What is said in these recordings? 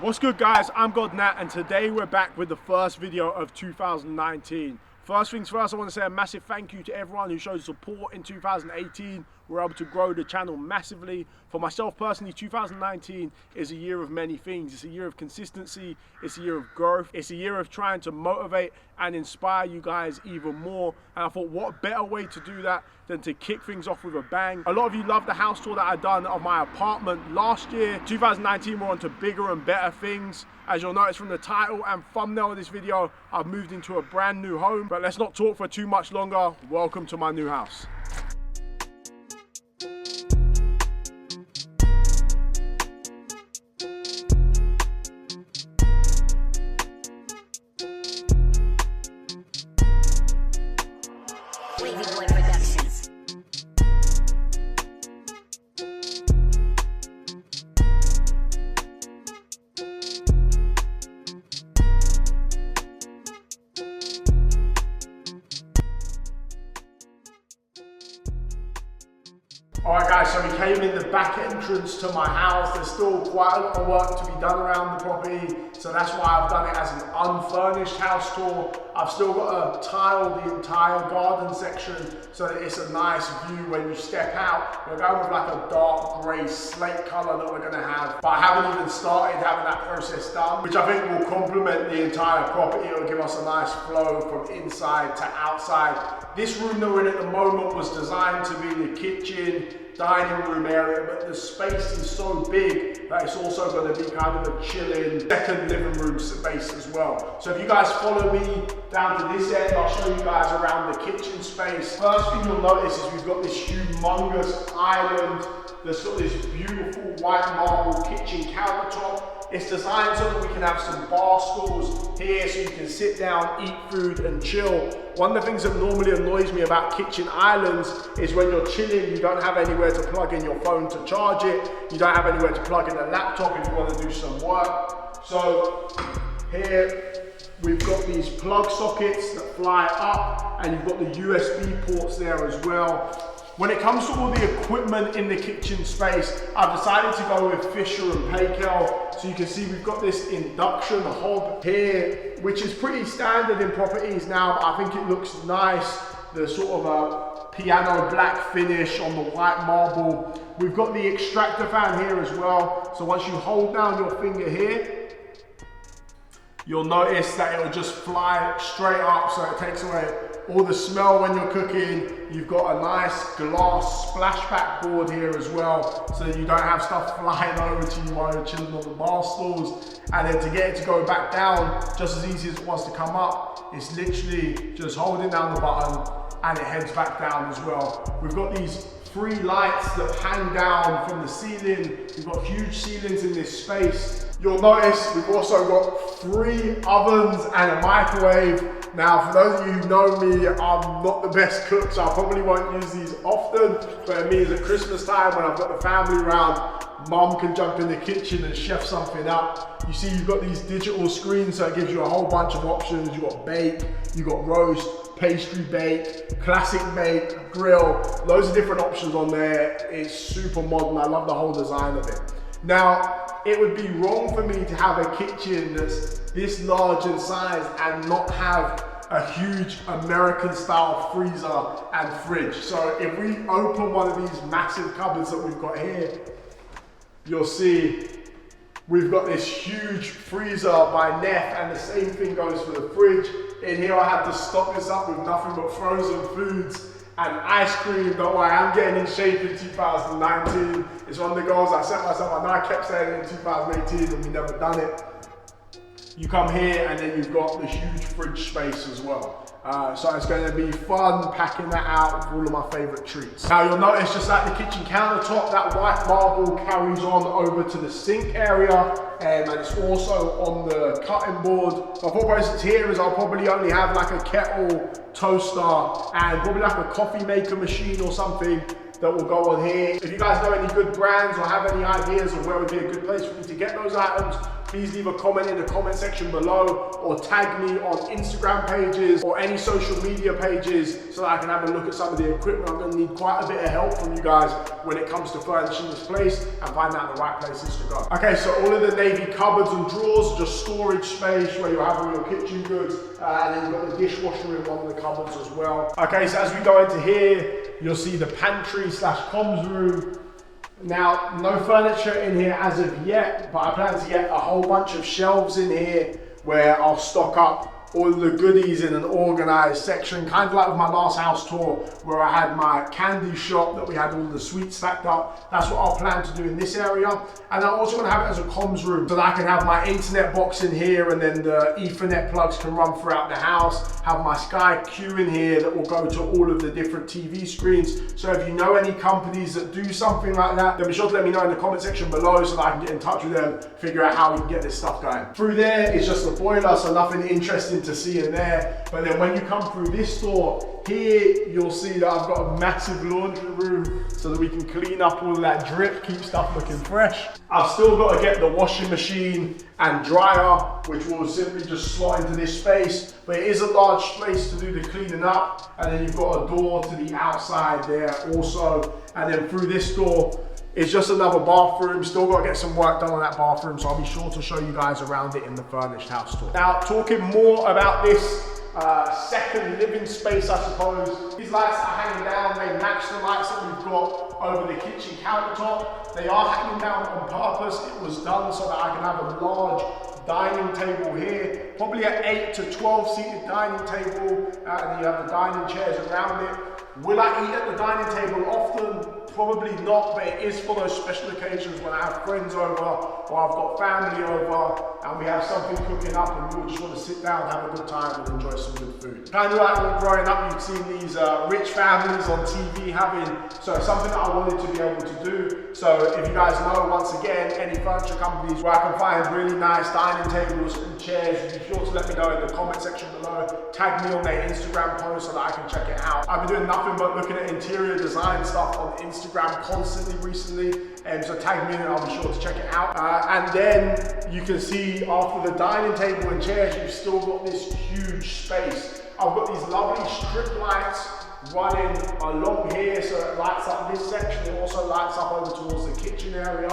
What's good, guys? I'm God Nat, and today we're back with the first video of 2019. First things first, I want to say a massive thank you to everyone who showed support in 2018. We were able to grow the channel massively. For myself personally, 2019 is a year of many things. It's a year of consistency, it's a year of growth, it's a year of trying to motivate and inspire you guys even more. And I thought, what better way to do that than to kick things off with a bang. A lot of you loved the house tour that I'd done of my apartment last year. 2019, we're on to bigger and better things. As you'll notice from the title and thumbnail of this video, I've moved into a brand new home. But let's not talk for too much longer. Welcome to my new house. Alright guys, so we came in the back entrance to my house. There's still quite a lot of work to be done around the property, so that's why I've done it as an unfurnished house tour. I've still got to tile the entire garden section so that it's a nice view when you step out. We're going with like a dark grey slate colour that we're going to have, but I haven't even started having that process done, which I think will complement the entire property. It'll give us a nice flow from inside to outside. This room that we're in at the moment was designed to be the kitchen, dining room area, but the space is so big that it's also going to be kind of a chilling second living room space as well. So if you guys follow me down to this end, I'll show you guys around the kitchen space. First thing you'll notice is we've got this humongous island that's got this beautiful white marble kitchen countertop. It's designed so that we can have some bar stools here so you can sit down, eat food and chill. One of the things that normally annoys me about kitchen islands is when you're chilling, you don't have anywhere to plug in your phone to charge it. You don't have anywhere to plug in a laptop if you want to do some work. So here we've got these plug sockets that fly up, and you've got the USB ports there as well. When it comes to all the equipment in the kitchen space, I've decided to go with Fisher & Paykel. So you can see we've got this induction hob here, which is pretty standard in properties now, but I think it looks nice. The sort of a piano black finish on the white marble. We've got the extractor fan here as well. So once you hold down your finger here, you'll notice that it'll just fly straight up, so it takes away all the smell when you're cooking. You've got a nice glass splashback board here as well, so that you don't have stuff flying over to you while you're chilling on the bar stools. And then to get it to go back down, just as easy as it was to come up, it's literally just holding down the button and it heads back down as well. We've got these 3 lights that hang down from the ceiling. We've got huge ceilings in this space. You'll notice we've also got 3 ovens and a microwave. Now, for those of you who know me, I'm not the best cook, so I probably won't use these often, but it means at Christmas time when I've got the family around, Mum can jump in the kitchen and chef something up. You see you've got these digital screens, so it gives you a whole bunch of options. You've got bake, you've got roast, pastry bake, classic bake, grill, loads of different options on there. It's super modern. I love the whole design of it. Now, it would be wrong for me to have a kitchen that's this large in size and not have a huge American style freezer and fridge. So if we open one of these massive cupboards that we've got here, you'll see we've got this huge freezer by Neff, and the same thing goes for the fridge. In here I have to stock this up with nothing but frozen foods and ice cream. Don't worry, I'm getting in shape in 2019. It's one of the goals I set myself. I know I kept saying it in 2018 and we never done it. You come here and then you've got the huge fridge space as well. So it's going to be fun packing that out with all of my favorite treats. Now you'll notice just like the kitchen countertop, that white marble carries on over to the sink area, and it's also on the cutting board. My thought process here is I'll probably only have like a kettle, toaster, and probably like a coffee maker machine or something that will go on here. If you guys know any good brands or have any ideas of where would be a good place for me to get those items, please leave a comment in the comment section below, or tag me on Instagram pages or any social media pages so that I can have a look at some of the equipment. I'm going to need quite a bit of help from you guys when it comes to furnishing this place and find out the right places to go. Okay, so all of the navy cupboards and drawers are just storage space where you'll have all your kitchen goods, and then you've got the dishwasher in one of the cupboards as well. Okay, so as we go into here, you'll see the pantry slash comms room. Now, no furniture in here as of yet, but I plan to get a whole bunch of shelves in here where I'll stock up all the goodies in an organized section, kind of like with my last house tour where I had my candy shop that we had all the sweets stacked up. That's what I'll plan to do in this area. And I'm also going to have it as a comms room so that I can have my internet box in here, and then the Ethernet plugs can run throughout the house. Have my Sky Q in here that will go to all of the different TV screens. So if you know any companies that do something like that, then be sure to let me know in the comment section below so that I can get in touch with them, figure out how we can get this stuff going. Through there is just the boiler, so nothing interesting to see in there. But then when you come through this door here, you'll see that I've got a massive laundry room so that we can clean up all of that drip, keep stuff looking fresh. I've still got to get the washing machine and dryer, which will simply just slot into this space, but it is a large space to do the cleaning up. And then you've got a door to the outside there also, and then through this door it's just another bathroom. Still got to get some work done on that bathroom, so I'll be sure to show you guys around it in the furnished house tour. Now, talking more about this second living space, I suppose. These lights are hanging down. They match the lights that we've got over the kitchen countertop. They are hanging down on purpose. It was done so that I can have a large dining table here, probably an 8 to 12 seated dining table, and you have the dining chairs around it. Will I eat at the dining table often? Probably not, but it is for those special occasions when I have friends over or I've got family over and we have something cooking up and we just want to sit down, have a good time and enjoy some good food. Kind of like when growing up, you've seen these rich families on TV having, so it's something that I wanted to be able to do. So if you guys know, once again, any furniture companies where I can find really nice dining tables and chairs, be sure to let me know in the comment section below. Tag me on their Instagram post so that I can check it out. I've been doing nothing but looking at interior design stuff on Instagram constantly recently, and so tag me in and I'll be sure to check it out. And then you can see after the dining table and chairs, you've still got this huge space. I've got these lovely strip lights running along here, so it lights up this section. It also lights up over towards the kitchen area.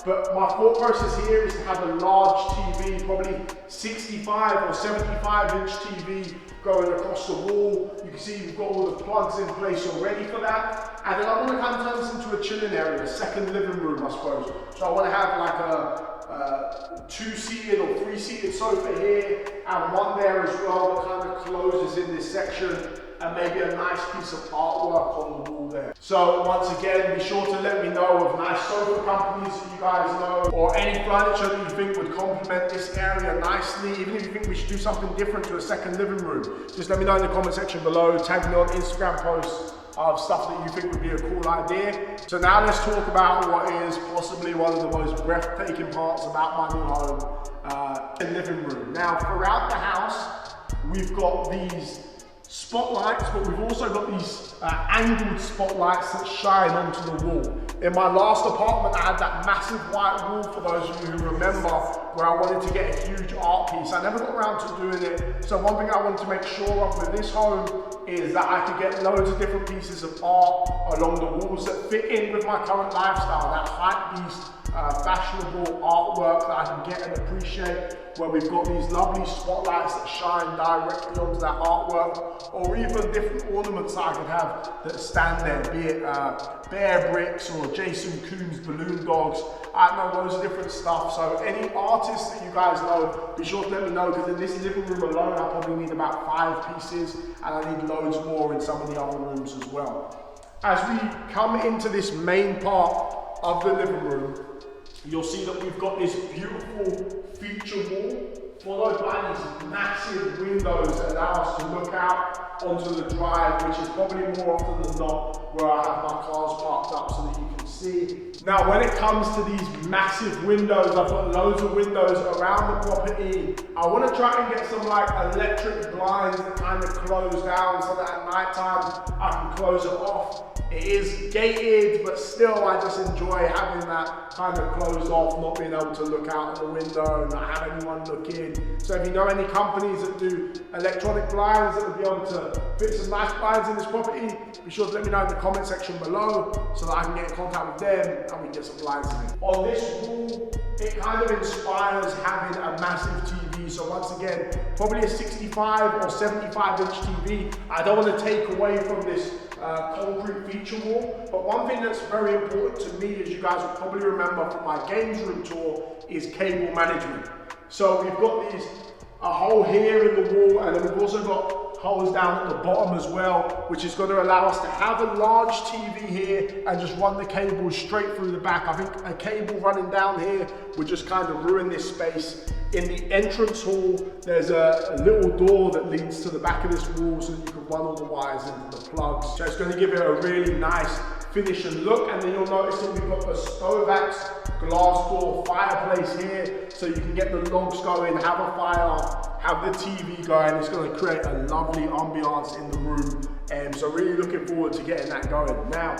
But my thought process here is to have a large TV, probably 65 or 75 inch TV going across the wall. You can see we've got all the plugs in place already for that. And then I want to kind of turn this into a chilling area, a second living room, I suppose. So I want to have like a 2-seated or 3-seated sofa here, and one there as well that kind of closes in this section, and maybe a nice piece of artwork on the wall there. So once again, be sure to let me know of nice sofa companies that you guys know, or any furniture that you think would complement this area nicely. Even if you think we should do something different to a second living room, just let me know in the comment section below. Tag me on Instagram posts of stuff that you think would be a cool idea. So now let's talk about what is possibly one of the most breathtaking parts about my new home, the living room. Now, throughout the house, we've got these spotlights, but we've also got these angled spotlights that shine onto the wall. In my last apartment, I had that massive white wall, for those of you who remember, where I wanted to get a huge art piece. I never got around to doing it. So one thing I wanted to make sure of with this home is that I could get loads of different pieces of art along the walls that fit in with my current lifestyle, that hype beast, fashionable artwork that I can get and appreciate, where we've got these lovely spotlights that shine directly onto that artwork, or even different ornaments that I could have that stand there, be it bear bricks or Jason Coombs balloon dogs. I know loads of different stuff. So any artists that you guys know, be sure to let me know, because in this living room alone, I probably need about 5 pieces, and I need loads more in some of the other rooms as well. As we come into this main part of the living room, you'll see that we've got this beautiful feature wall, followed by these massive windows that allow us to look out onto the drive, which is probably more often than not where I have my cars parked up so that you can see see. Now, when it comes to these massive windows, I've got loads of windows around the property. I want to try and get some like electric blinds that kind of close down so that at night time I can close it off. It is gated, but still I just enjoy having that kind of closed off, not being able to look out the window, not have anyone look in. So if you know any companies that do electronic blinds that would be able to fit some nice blinds in this property, be sure to let me know in the comment section below so that I can get in contact with them and we can get some blinds in it. On this wall, it kind of inspires having a massive TV. So once again, probably a 65 or 75 inch TV. I don't want to take away from this concrete feature wall, but one thing that's very important to me, as you guys will probably remember from my games room tour, is cable management. So we've got a hole here in the wall, and then we've also got holes down at the bottom as well, which is going to allow us to have a large TV here and just run the cables straight through the back. I think a cable running down here would just kind of ruin this space. In the entrance hall, there's a little door that leads to the back of this wall so that you can run all the wires into the plugs. So it's going to give it a really nice finish and look. And then you'll notice that we've got the Stovax glass door fireplace here, so you can get the logs going, have a fire, have the TV going. It's going to create a lovely ambiance in the room. And so really looking forward to getting that going. Now,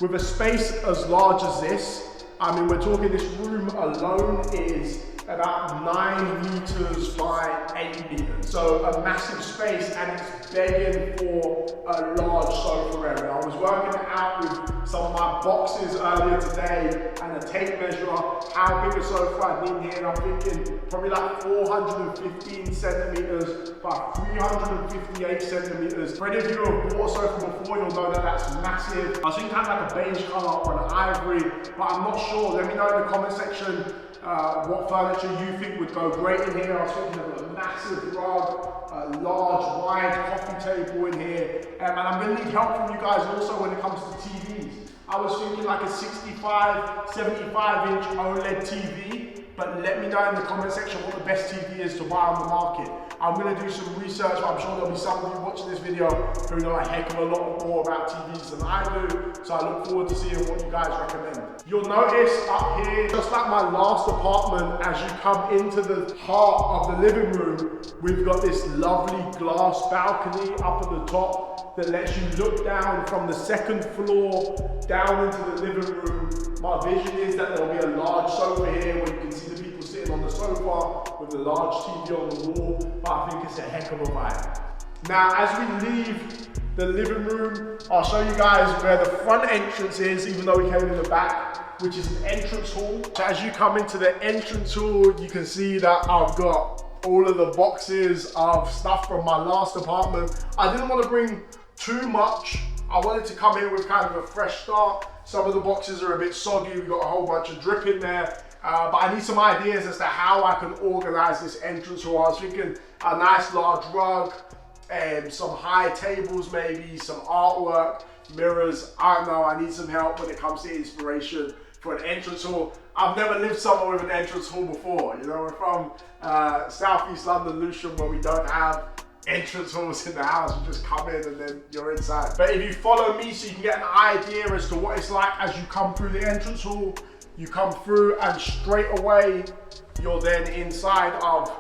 with a space as large as this, I mean, we're talking this room alone is about 9 meters by 8 meters. So a massive space, and it's begging for a large sofa area. I was working out with some of my boxes earlier today and a tape measure how big a sofa I need here, and I'm thinking probably like 415 centimeters by 358 centimeters. For any of you who have bought a sofa before, you'll know that that's massive. I was thinking kind of like a beige color or an ivory, but I'm not sure. Let me know in the comment section what furniture you think would go great in here. I was thinking of a massive rug, a large wide coffee table in here, and I'm going to need help from you guys also when it comes to TVs. I was thinking like a 65, 75 inch OLED TV, but let me know in the comment section what the best TV is to buy on the market. I'm going to do some research, but I'm sure there'll be some of you watching this video who know a heck of a lot more about TVs than I do, so I look forward to seeing what you guys recommend. You'll notice up here, just like my last apartment, as you come into the heart of the living room, we've got this lovely glass balcony up at the top that lets you look down from the second floor down into the living room. My vision is that there'll be a large sofa here where you can see the people sitting on the sofa with the large TV on the wall, but I think it's a heck of a vibe. Now, as we leave the living room, I'll show you guys where the front entrance is, even though we came in the back, which is an entrance hall. So as you come into the entrance hall, you can see that I've got all of the boxes of stuff from my last apartment. I didn't want to bring too much. I wanted to come in with kind of a fresh start. Some of the boxes are a bit soggy. We've got a whole bunch of drip in there. But I need some ideas as to how I can organize this entrance hall. I was thinking a nice large rug, some high tables maybe, some artwork, mirrors. I don't know, I need some help when it comes to inspiration for an entrance hall. I've never lived somewhere with an entrance hall before. You know, we're from Southeast London, Lewisham, where we don't have entrance halls in the house. You just come in and then you're inside. But if you follow me so you can get an idea as to what it's like as you come through the entrance hall, you come through and straight away you're then inside of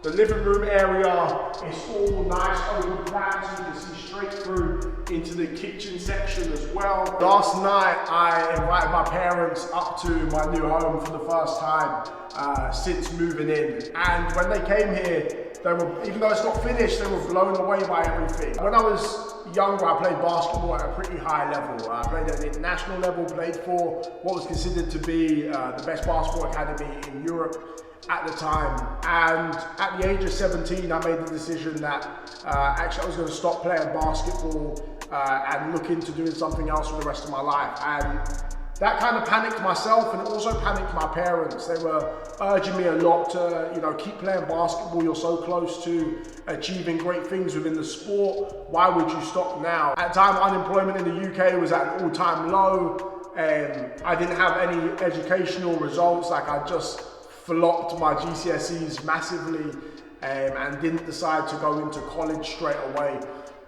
the living room area. It's all nice open plan, so you can see straight through into the kitchen section as well. Last night I invited my parents up to my new home for the first time since moving in, and when they came here, they were, even though it's not finished, they were blown away by everything. When I was younger, I played basketball at a pretty high level. I played at an international level, played for what was considered to be the best basketball academy in Europe at the time. And at the age of 17, I made the decision that actually I was going to stop playing basketball and look into doing something else for the rest of my life. And that kind of panicked myself, and it also panicked my parents. They were urging me a lot to, you know, keep playing basketball. You're so close to achieving great things within the sport. Why would you stop now? At the time, unemployment in the UK was at an all-time low. I didn't have any educational results. Like, I just flopped my GCSEs massively and didn't decide to go into college straight away.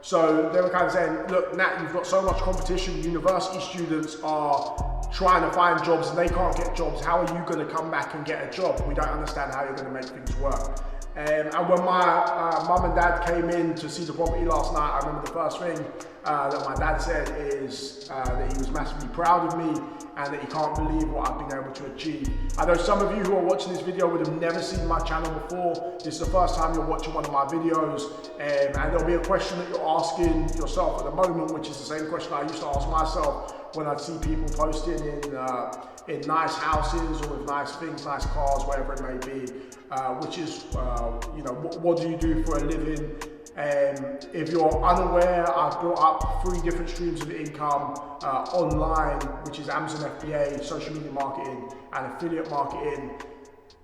So they were kind of saying, look, Nat, you've got so much competition. University students are trying to find jobs and they can't get jobs, how are you going to come back and get a job? We don't understand how you're going to make things work. And when my mum and dad came in to see the property last night, I remember the first thing that my dad said is that he was massively proud of me and that he can't believe what I've been able to achieve. I know some of you who are watching this video would have never seen my channel before. This is the first time you're watching one of my videos, and there'll be a question that you're asking yourself at the moment, which is the same question I used to ask myself when I'd see people posting in nice houses or with nice things, nice cars, whatever it may be, which is, you know, what do you do for a living? If you're unaware, I've built up 3 different streams of income online, which is Amazon FBA, social media marketing, and affiliate marketing.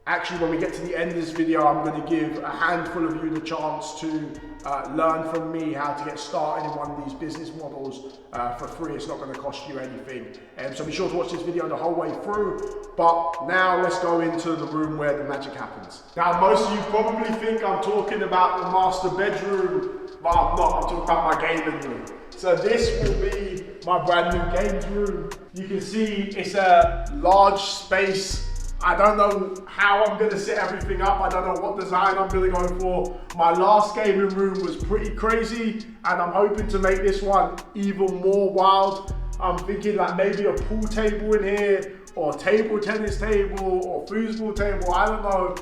Actually, when we get to the end of this video, I'm going to give a handful of you the chance to learn from me how to get started in one of these business models for free. It's not going to cost you anything. So be sure to watch this video the whole way through. But now let's go into the room where the magic happens. Now, most of you probably think I'm talking about the master bedroom, but I'm not. I'm talking about my gaming room. So this will be my brand new games room. You can see it's a large space. I don't know how I'm going to set everything up. I don't know what design I'm going to go for. My last gaming room was pretty crazy, and I'm hoping to make this one even more wild. I'm thinking like maybe a pool table in here, or a table tennis table, or foosball table, I don't know.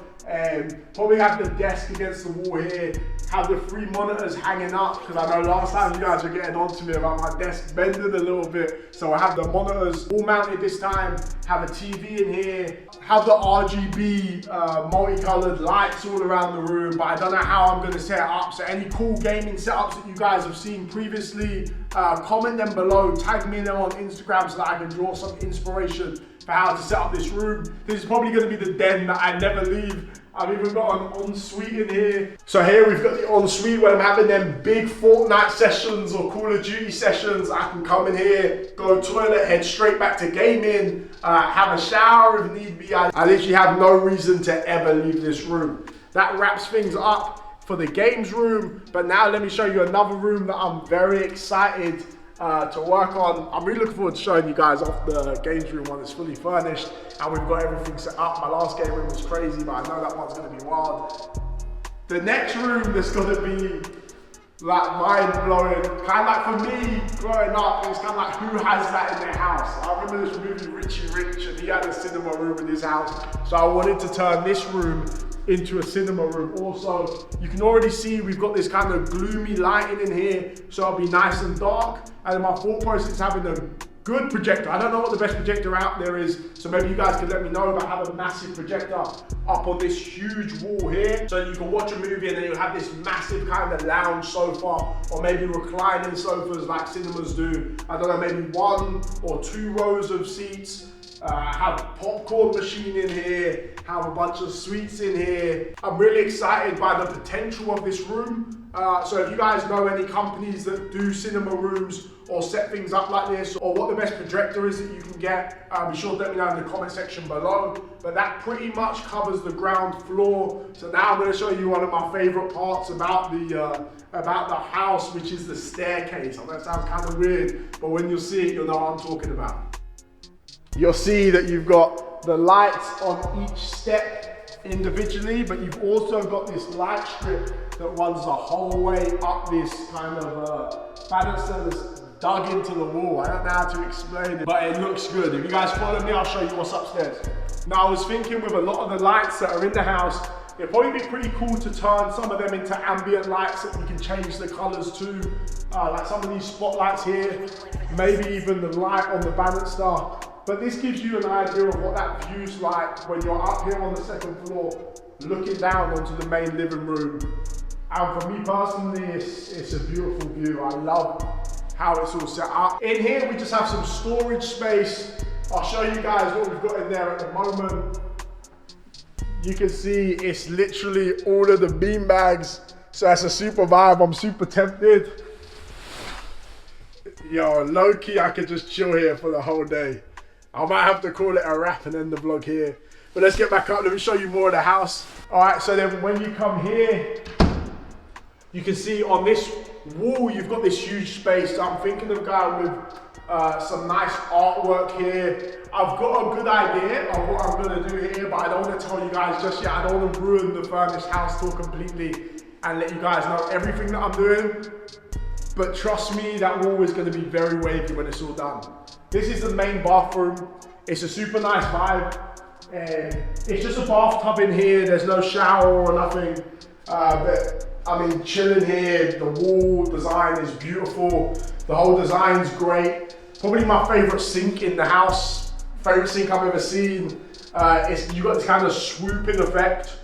Probably have the desk against the wall here, have the 3 monitors hanging up, because I know last time you guys were getting on to me about my desk bending a little bit. So I have the monitors all mounted this time, have a TV in here, have the RGB multicolored lights all around the room, but I don't know how I'm going to set it up. So any cool gaming setups that you guys have seen previously, comment them below, tag me in them on Instagram so that I can draw some inspiration for how to set up this room. This is probably going to be the den that I never leave. I've even got an ensuite in here. So here we've got the ensuite where I'm having them big Fortnite sessions or Call of Duty sessions. I can come in here, go toilet, head straight back to gaming, have a shower if need be. I literally have no reason to ever leave this room. That wraps things up for the games room. But now let me show you another room that I'm very excited to work on. I'm really looking forward to showing you guys off the games room one. It's fully furnished and we've got everything set up. My last game room was crazy, but I know that one's going to be wild. The next room that's going to be like mind-blowing, kind of like for me growing up, it's kind of like who has that in their house. I remember this movie Richie Rich and he had a cinema room in his house, so I wanted to turn this room into a cinema room. Also, you can already see we've got this kind of gloomy lighting in here, so it'll be nice and dark. And my thought process is having a good projector. I don't know what the best projector out there is, so maybe you guys can let me know about having a massive projector up on this huge wall here, so you can watch a movie and then you'll have this massive kind of lounge sofa, or maybe reclining sofas like cinemas do. I don't know, maybe 1 or 2 rows of seats. Have a popcorn machine in here, have a bunch of sweets in here. I'm really excited by the potential of this room. So if you guys know any companies that do cinema rooms or set things up like this, or what the best projector is that you can get, be sure to let me know in the comment section below. But that pretty much covers the ground floor. So now I'm going to show you one of my favorite parts about the house, which is the staircase. I know that sounds kind of weird, but when you see it, you'll know what I'm talking about. You'll see that you've got the lights on each step individually, but you've also got this light strip that runs the whole way up this kind of banister that's dug into the wall. I don't know how to explain it, but it looks good. If you guys follow me, I'll show you what's upstairs. Now, I was thinking with a lot of the lights that are in the house, it'd probably be pretty cool to turn some of them into ambient lights that we can change the colors to. Like some of these spotlights here, maybe even the light on the banister. But this gives you an idea of what that view's like when you're up here on the 2nd floor, looking down onto the main living room. And for me personally, it's a beautiful view. I love how it's all set up. In here, we just have some storage space. I'll show you guys what we've got in there at the moment. You can see it's literally all of the bean bags. So that's a super vibe. I'm super tempted. Yo, low key, I could just chill here for the whole day. I might have to call it a wrap and end the vlog here. But let's get back up, let me show you more of the house. All right, so then when you come here, you can see on this wall, you've got this huge space. So I'm thinking of going with some nice artwork here. I've got a good idea of what I'm gonna do here, but I don't want to tell you guys just yet. I don't want to ruin the furnished house tour completely and let you guys know everything that I'm doing. But trust me, that wall is gonna be very wavy when it's all done. This is the main bathroom. It's a super nice vibe. It's just a bathtub in here. There's no shower or nothing. But I mean, chilling here. The wall design is beautiful. The whole design's great. Probably my favorite sink in the house. Favorite sink I've ever seen. You got this kind of swooping effect.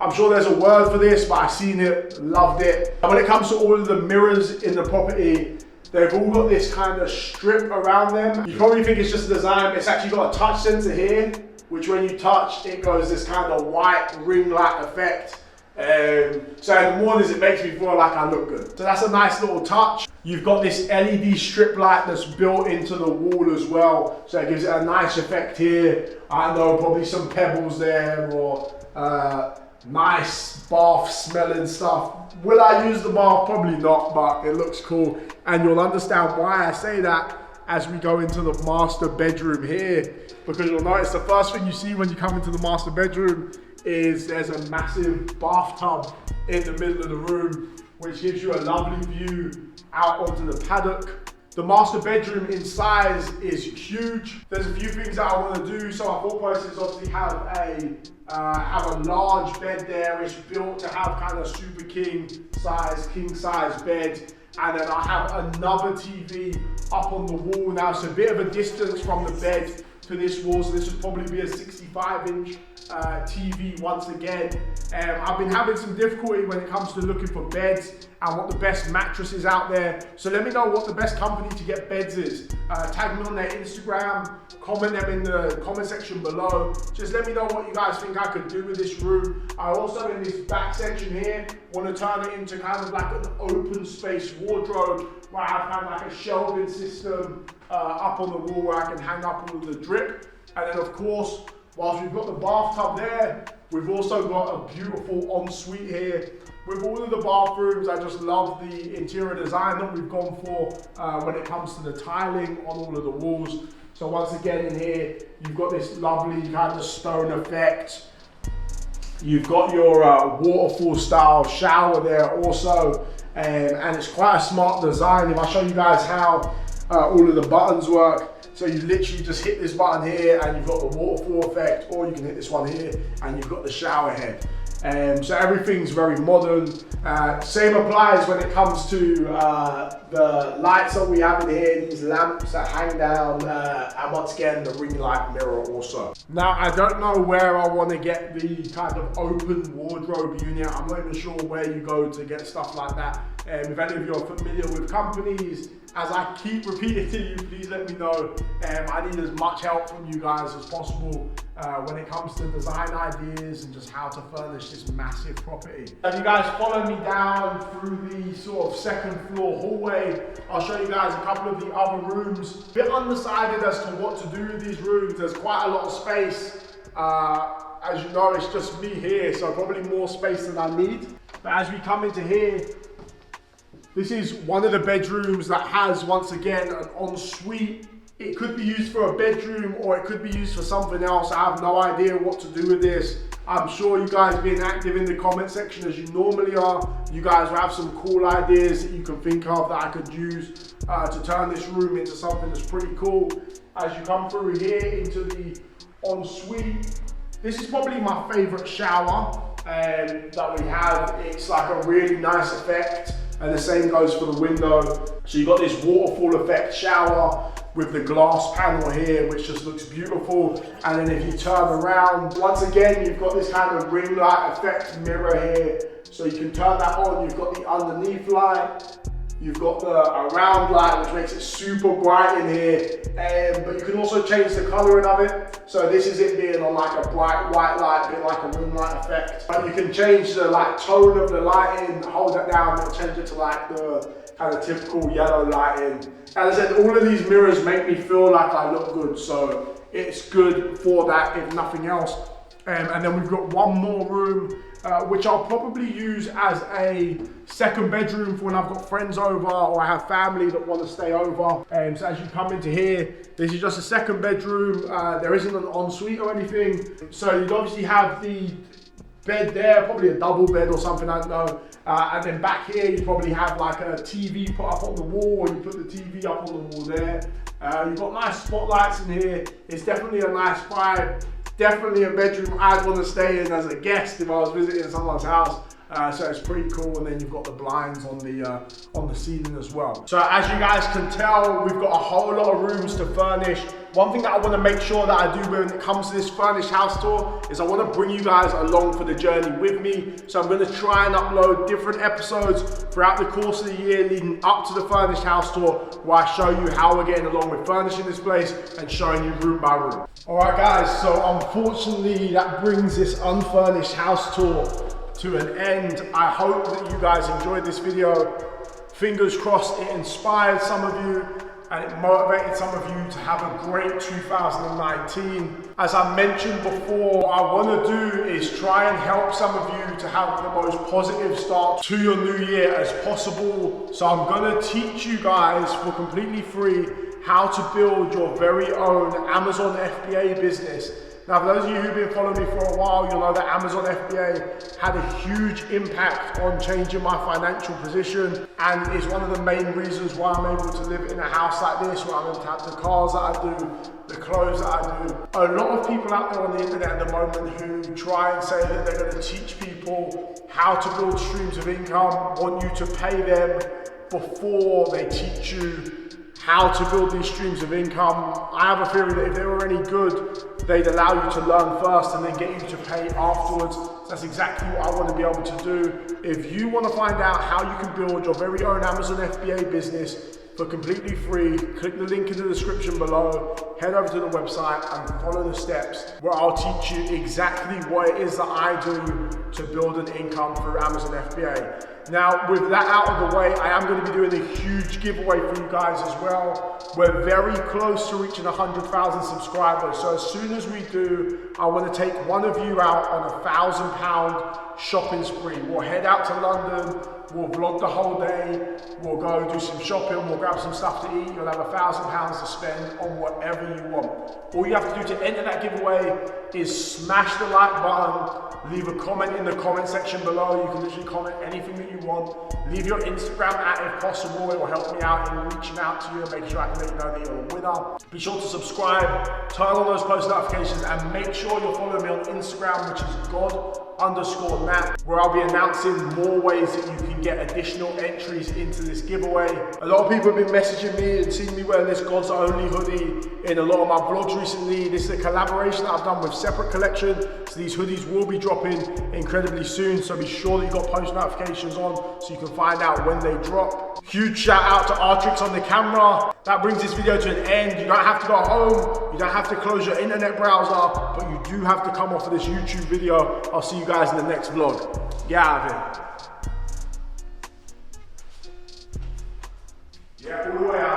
I'm sure there's a word for this, but I've seen it, loved it. And when it comes to all of the mirrors in the property, they've all got this kind of strip around them. You probably think it's just a design, but it's actually got a touch sensor here, which when you touch, it goes this kind of white ring-like effect. So in the mornings, it makes me feel like I look good. So that's a nice little touch. You've got this LED strip light that's built into the wall as well. So it gives it a nice effect here. I know probably some pebbles there or nice bath smelling stuff. Will I use the bath? Probably not, but it looks cool. And you'll understand why I say that as we go into the master bedroom here, because you'll notice the first thing you see when you come into the master bedroom is there's a massive bathtub in the middle of the room, which gives you a lovely view out onto the paddock. The master bedroom in size is huge. There's a few things that I want to do. So our thought process is obviously have a large bed there. It's built to have kind of super king size bed. And then I have another TV up on the wall now. So a bit of a distance from the bed to this wall. So this would probably be a 65-inch TV once again. I've been having some difficulty when it comes to looking for beds and what the best mattress is out there. So let me know what the best company to get beds is. Tag me on their Instagram, comment them in the comment section below. Just let me know what you guys think I could do with this room. I also, in this back section here, want to turn it into kind of like an open space wardrobe where I have kind of like a shelving system up on the wall where I can hang up all of the drip. And then of course, whilst we've got the bathtub there, we've also got a beautiful ensuite here. With all of the bathrooms, I just love the interior design that we've gone for when it comes to the tiling on all of the walls. So once again in here, you've got this lovely kind of stone effect. You've got your waterfall style shower there also, and it's quite a smart design. If I show you guys how all of the buttons work, so you literally just hit this button here and you've got the waterfall effect, or you can hit this one here and you've got the shower head. So everything's very modern. Same applies when it comes to the lights that we have in here, these lamps that hang down, and once again, the ring light mirror also. Now, I don't know where I want to get the kind of open wardrobe unit. I'm not even sure where you go to get stuff like that. If any of you are familiar with companies, as I keep repeating to you, please let me know. I need as much help from you guys as possible when it comes to design ideas and just how to furnish this massive property. If you guys follow me down through the sort of second floor hallway, I'll show you guys a couple of the other rooms. A bit undecided as to what to do with these rooms. There's quite a lot of space. As you know, it's just me here, so probably more space than I need. But as we come into here, this is one of the bedrooms that has, once again, an ensuite. It could be used for a bedroom or it could be used for something else. I have no idea what to do with this. I'm sure you guys being active in the comment section as you normally are, you guys will have some cool ideas that you can think of that I could use to turn this room into something that's pretty cool. As you come through here into the ensuite, this is probably my favorite shower that we have. It's like a really nice effect. And the same goes for the window. So you've got this waterfall effect shower with the glass panel here, which just looks beautiful. And then if you turn around, once again, you've got this kind of ring light effect mirror here. So you can turn that on. You've got the underneath light. You've got the around light, which makes it super bright in here. But you can also change the coloring of it. So this is it being on like a bright white light, a bit like a ring light effect. But you can change the like tone of the lighting, hold that down, and change it to like the kind of typical yellow lighting. As I said, all of these mirrors make me feel like I look good. So it's good for that, if nothing else. And then we've got one more room, which I'll probably use as a second bedroom for when I've got friends over or I have family that want to stay over. So as you come into here, this is just a second bedroom. There isn't an ensuite or anything. So you'd obviously have the bed there, probably a double bed or something, I don't know. And then back here, you probably have like a TV put up on the wall, or you put the TV up on the wall there. You've got nice spotlights in here. It's definitely a nice vibe. Definitely a bedroom I'd want to stay in as a guest if I was visiting someone's house. So it's pretty cool, and then you've got the blinds on the ceiling as well. So as you guys can tell, we've got a whole lot of rooms to furnish. One thing that I want to make sure that I do when it comes to this furnished house tour is I want to bring you guys along for the journey with me. So I'm going to try and upload different episodes throughout the course of the year leading up to the furnished house tour, where I show you how we're getting along with furnishing this place and showing you room by room. Alright guys, so unfortunately that brings this unfurnished house tour to an end. I hope that you guys enjoyed this video. Fingers crossed it inspired some of you and it motivated some of you to have a great 2019. As I mentioned before, what I want to do is try and help some of you to have the most positive start to your new year as possible. So I'm going to teach you guys for completely free how to build your very own Amazon FBA business. Now, for those of you who've been following me for a while, you'll know that Amazon FBA had a huge impact on changing my financial position, and is one of the main reasons why I'm able to live in a house like this, where I'm able to have the cars that I do, the clothes that I do. A lot of people out there on the internet at the moment who try and say that they're going to teach people how to build streams of income, want you to pay them before they teach you how to build these streams of income. I have a theory that if they were any good, they'd allow you to learn first and then get you to pay afterwards. That's exactly what I want to be able to do. If you want to find out how you can build your very own Amazon FBA business for completely free, click the link in the description below, head over to the website and follow the steps where I'll teach you exactly what it is that I do to build an income through Amazon FBA. Now, with that out of the way, I am going to be doing a huge giveaway for you guys as well. We're very close to reaching 100,000 subscribers. So as soon as we do, I want to take one of you out on a £1,000 shopping spree. We'll head out to London. We'll vlog the whole day. We'll go do some shopping. We'll grab some stuff to eat. You'll have £1,000 to spend on whatever you want. All you have to do to enter that giveaway is smash the like button. Leave a comment in the comment section below. You can literally comment anything that you want. Leave your Instagram if possible. It will help me out in reaching out to you and making sure I can let you know that you're a winner. Be sure to subscribe, turn on those post notifications, and make sure you're following me on Instagram, which is God_Nat, where I'll be announcing more ways that you can get additional entries into this giveaway. A lot of people have been messaging me and seeing me wearing this God's Only hoodie in a lot of my vlogs recently. This is a collaboration that I've done with Separate Collection, so these hoodies will be dropping incredibly soon, so be sure that you've got post notifications on so you can find out when they drop. Huge shout out to Artrix on the camera. That brings this video to an end. You don't have to go home, you don't have to close your internet browser, but you do have to come off of this YouTube video. I'll see you guys in the next vlog. Get out of here. Yeah, all the way out.